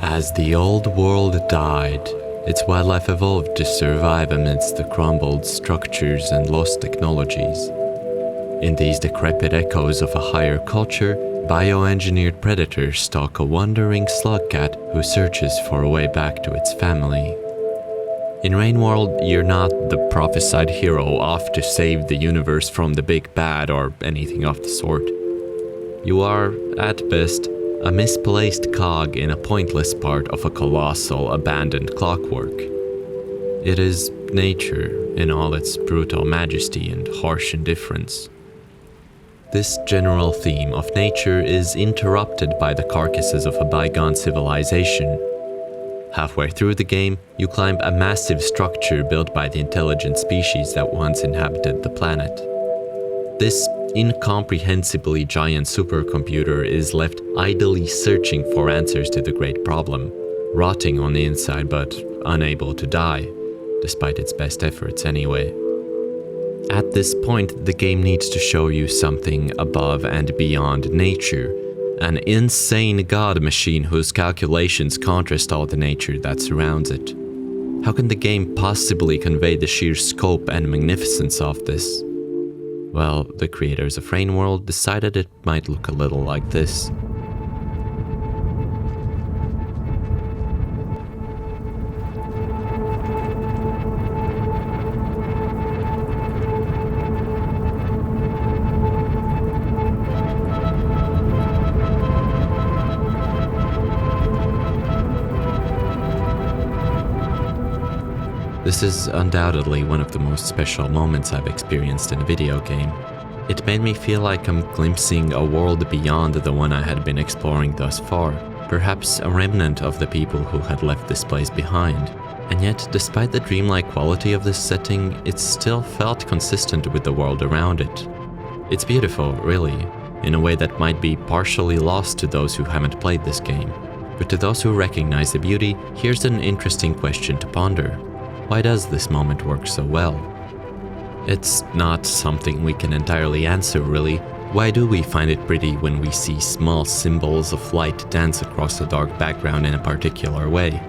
As the old world died, its wildlife evolved to survive amidst the crumbled structures and lost technologies. In these decrepit echoes of a higher culture, bioengineered predators stalk a wandering slug cat who searches for a way back to its family. In Rainworld, you're not the prophesied hero off to save the universe from the big bad or anything of the sort. You are, at best, a misplaced cog in a pointless part of a colossal abandoned clockwork. It is nature in all its brutal majesty and harsh indifference. This general theme of nature is interrupted by the carcasses of a bygone civilization. Halfway through the game, you climb a massive structure built by the intelligent species that once inhabited the planet. This incomprehensibly giant supercomputer is left idly searching for answers to the great problem, rotting on the inside but unable to die, despite its best efforts anyway. At this point, the game needs to show you something above and beyond nature, an insane god machine whose calculations contrast all the nature that surrounds it. How can the game possibly convey the sheer scope and magnificence of this? Well, the creators of Rainworld decided it might look a little like this. This is undoubtedly one of the most special moments I've experienced in a video game. It made me feel like I'm glimpsing a world beyond the one I had been exploring thus far, perhaps a remnant of the people who had left this place behind. And yet, despite the dreamlike quality of this setting, it still felt consistent with the world around it. It's beautiful, really, in a way that might be partially lost to those who haven't played this game. But to those who recognize the beauty, here's an interesting question to ponder. Why does this moment work so well? It's not something we can entirely answer, really. Why do we find it pretty when we see small symbols of light dance across a dark background in a particular way?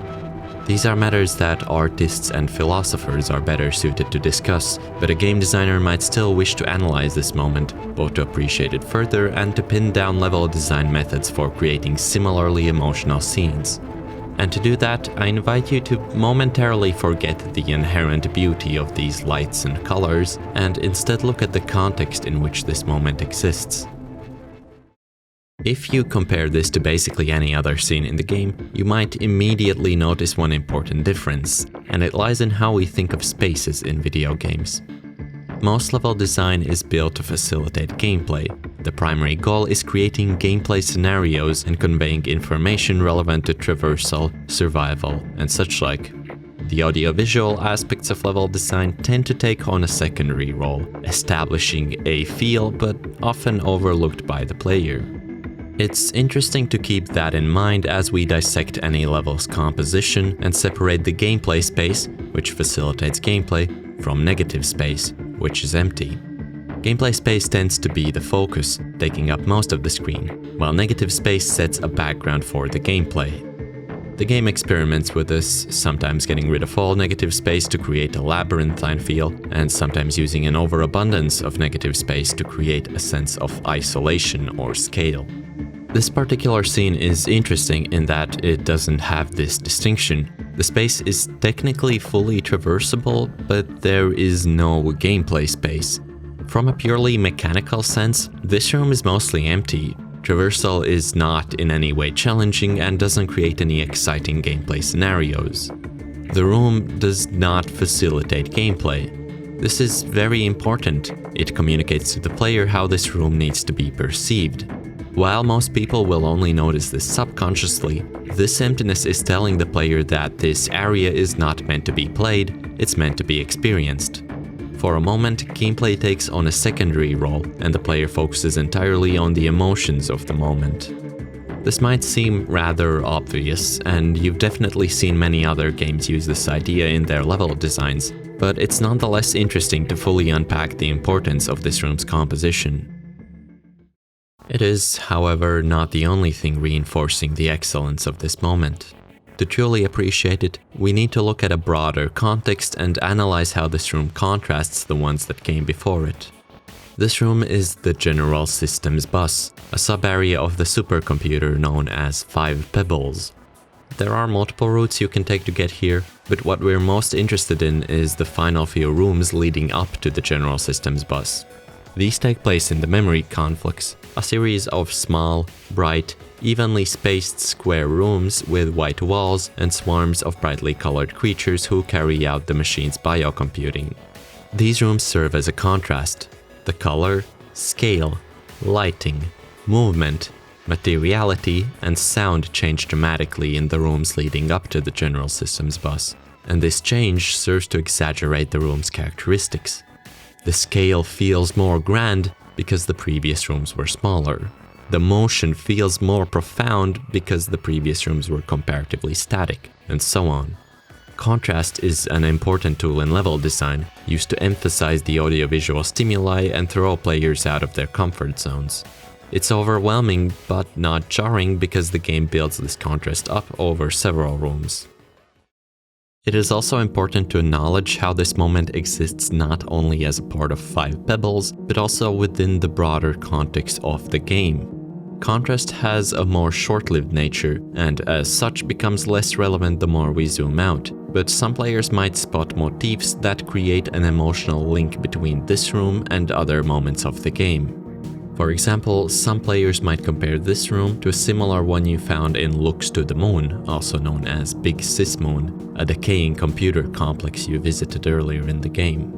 These are matters that artists and philosophers are better suited to discuss, but a game designer might still wish to analyze this moment, both to appreciate it further and to pin down level design methods for creating similarly emotional scenes. And to do that, I invite you to momentarily forget the inherent beauty of these lights and colors, and instead look at the context in which this moment exists. If you compare this to basically any other scene in the game, you might immediately notice one important difference, and it lies in how we think of spaces in video games. Most level design is built to facilitate gameplay. The primary goal is creating gameplay scenarios and conveying information relevant to traversal, survival, and such like. The audiovisual aspects of level design tend to take on a secondary role, establishing a feel but often overlooked by the player. It's interesting to keep that in mind as we dissect any level's composition and separate the gameplay space, which facilitates gameplay, from negative space, which is empty. Gameplay space tends to be the focus, taking up most of the screen, while negative space sets a background for the gameplay. The game experiments with this, sometimes getting rid of all negative space to create a labyrinthine feel, and sometimes using an overabundance of negative space to create a sense of isolation or scale. This particular scene is interesting in that it doesn't have this distinction. The space is technically fully traversable, but there is no gameplay space. From a purely mechanical sense, this room is mostly empty. Traversal is not in any way challenging and doesn't create any exciting gameplay scenarios. The room does not facilitate gameplay. This is very important. It communicates to the player how this room needs to be perceived. While most people will only notice this subconsciously, this emptiness is telling the player that this area is not meant to be played, it's meant to be experienced. For a moment, gameplay takes on a secondary role, and the player focuses entirely on the emotions of the moment. This might seem rather obvious, and you've definitely seen many other games use this idea in their level designs, but it's nonetheless interesting to fully unpack the importance of this room's composition. It is, however, not the only thing reinforcing the excellence of this moment. To truly appreciate it, we need to look at a broader context and analyze how this room contrasts the ones that came before it. This room is the General Systems Bus, a sub-area of the supercomputer known as 5 Pebbles. There are multiple routes you can take to get here, but what we're most interested in is the final few rooms leading up to the General Systems Bus. These take place in the Memory Conflicts, a series of small, bright, evenly spaced square rooms with white walls and swarms of brightly colored creatures who carry out the machine's biocomputing. These rooms serve as a contrast. The color, scale, lighting, movement, materiality, and sound change dramatically in the rooms leading up to the General Systems Bus, and this change serves to exaggerate the room's characteristics. The scale feels more grand because the previous rooms were smaller. The motion feels more profound because the previous rooms were comparatively static, and so on. Contrast is an important tool in level design, used to emphasize the audiovisual stimuli and throw players out of their comfort zones. It's overwhelming but not jarring because the game builds this contrast up over several rooms. It is also important to acknowledge how this moment exists not only as a part of 5 Pebbles, but also within the broader context of the game. Contrast has a more short-lived nature, and as such becomes less relevant the more we zoom out, but some players might spot motifs that create an emotional link between this room and other moments of the game. For example, some players might compare this room to a similar one you found in Looks to the Moon, also known as Big Sis Moon, a decaying computer complex you visited earlier in the game.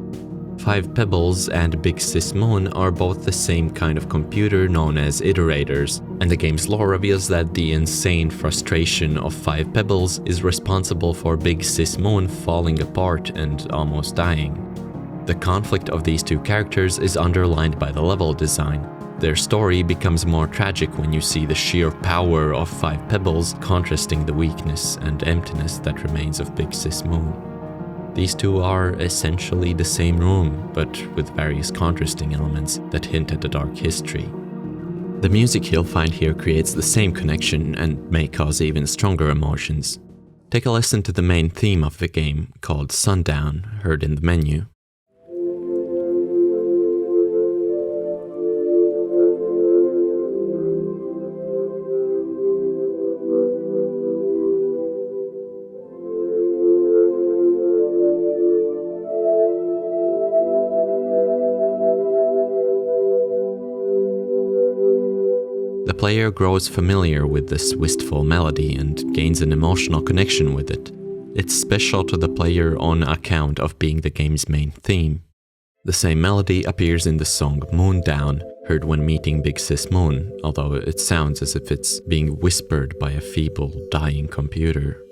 5 Pebbles and Big Sis Moon are both the same kind of computer known as iterators, and the game's lore reveals that the insane frustration of 5 Pebbles is responsible for Big Sis Moon falling apart and almost dying. The conflict of these two characters is underlined by the level design. Their story becomes more tragic when you see the sheer power of 5 Pebbles contrasting the weakness and emptiness that remains of Big Sis Moon. These two are essentially the same room, but with various contrasting elements that hint at a dark history. The music you'll find here creates the same connection and may cause even stronger emotions. Take a listen to the main theme of the game, called Sundown, heard in the menu. The player grows familiar with this wistful melody and gains an emotional connection with it. It's special to the player on account of being the game's main theme. The same melody appears in the song Moondown, heard when meeting Big Sis Moon, although it sounds as if it's being whispered by a feeble, dying computer.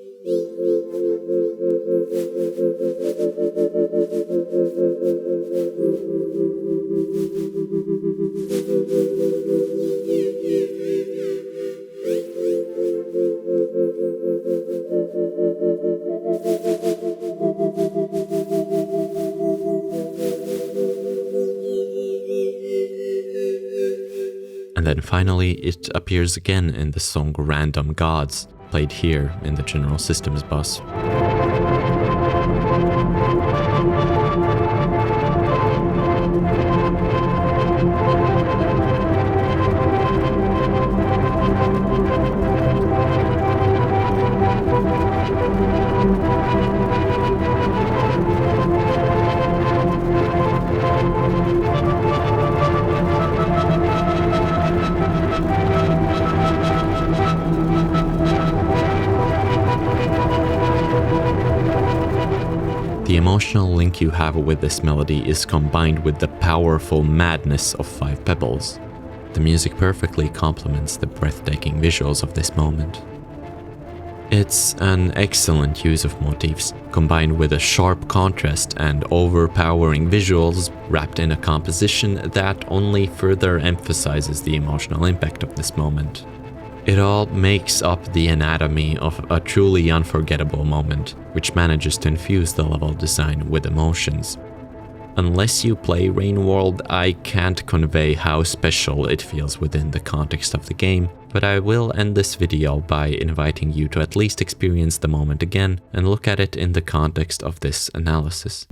And then finally, it appears again in the song Random Gods, played here in the General Systems Bus. The emotional link you have with this melody is combined with the powerful madness of 5 Pebbles. The music perfectly complements the breathtaking visuals of this moment. It's an excellent use of motifs, combined with a sharp contrast and overpowering visuals wrapped in a composition that only further emphasizes the emotional impact of this moment. It all makes up the anatomy of a truly unforgettable moment, which manages to infuse the level design with emotions. Unless you play Rain World, I can't convey how special it feels within the context of the game, but I will end this video by inviting you to at least experience the moment again and look at it in the context of this analysis.